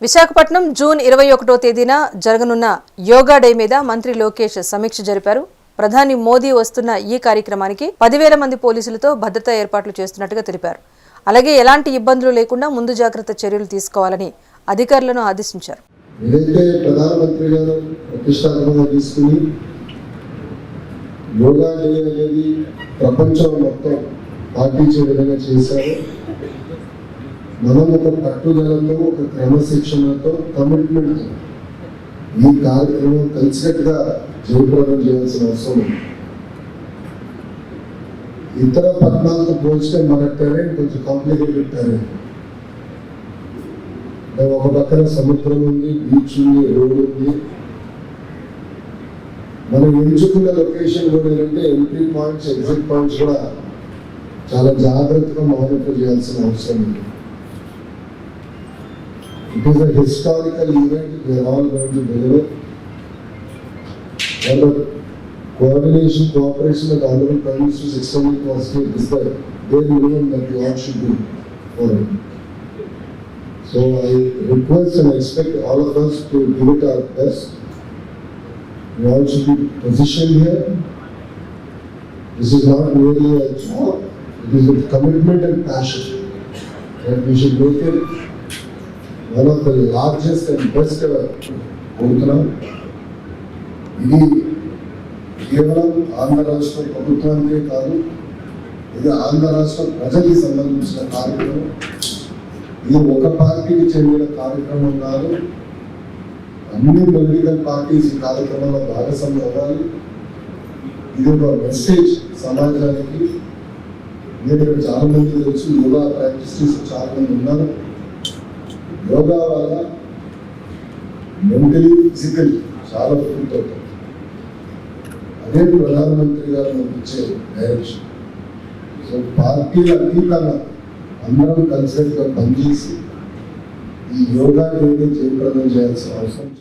Visakhapatnam June 21వ తేదీన జరగనున్న యోగా డే మీద మంత్రి లోకేష్ సమీక్ష జరిపారు. ప్రధాని మోదీ వస్తున్న ఈ కార్యక్రమానికి 10,000 మంది పోలీసులతో భద్రతా ఏర్పాట్లు చేస్తున్నట్టుగా తెలిపారు. అలాగే ఎలాంటి ఇబ్బందులు లేకుండా ముందు జాగ్రత్త చర్యలు తీసుకోవాలని అధికారులను ఆదేశించారు. ప్రధానమంత్రి గారు ప్రతిష్టాత్మకంగా తీసుకుని యోగా డే అనేది ప్రపంచం మొత్తం పాటించే విధంగా చేశారు. మనం ఒక పట్టుదలతో, ఒక క్రమశిక్షణతో, కమిట్మెంట్ ఈ కార్యక్రమం కలిసికట్టుగా జయప్రదం చేయాల్సిన అవసరం ఉంది. ఇతర పట్టణాలతో పోల్చితే మన టెరైన్ కొంచెం కాంప్లికేటెడ్ టెరైన్. ఒక పక్కన సముద్రం ఉంది, బీచ్ ఉంది, రోడ్ ఉంది. మనం ఎంచుకున్న లొకేషన్ కూడా ఏంటంటే ఎంట్రీ పాయింట్స్, ఎగ్జిట్ పాయింట్స్ కూడా చాలా జాగ్రత్తగా మానిటర్ చేయాల్సిన అవసరం ఉంది. It is a historical event we are all going to deliver. And the coordination, cooperation with the Honorable Prime Minister's extended to our state is the bare minimum that we all should do for it. So I request and expect all of us to give it our best. We all should be positioned here. This is not merely a job, it is with commitment and passion that we should make it one of the largest and best ever program. ఇది కేవలం ఆంధ్ర రాష్ట్ర ప్రభుత్వానికే కాదు, ఇది ఆంధ్ర రాష్ట్ర ప్రజలకు సంబంధించిన కార్యక్రమం. ఇది ఒక పార్టీకి చెందిన కార్యక్రమం కాదు. అన్ని పొలిటికల్ పార్టీస్ ఈ కార్యక్రమంలో భాగస్వామ్యం అవ్వాలి. ఇది ఒక మెసేజ్ సమాజానికి. నేను ఇక్కడ చాలా మంది తెలుసు, యోగా ప్రాక్టీస్ చేసి చాలా మంది ఉన్నారు. యోగా వల్ల మెంటలీ, ఫిజికల్ చాలా ఫిట్ అవుతాం. అదే ప్రధానమంత్రి గారు మనకి ఇచ్చే డైరెక్షన్. సో పార్టీల అతీతంగా అందరం కలిసిగా పనిచేసి ఈ యోగా జయప్రదం చేయాల్సిన అవసరం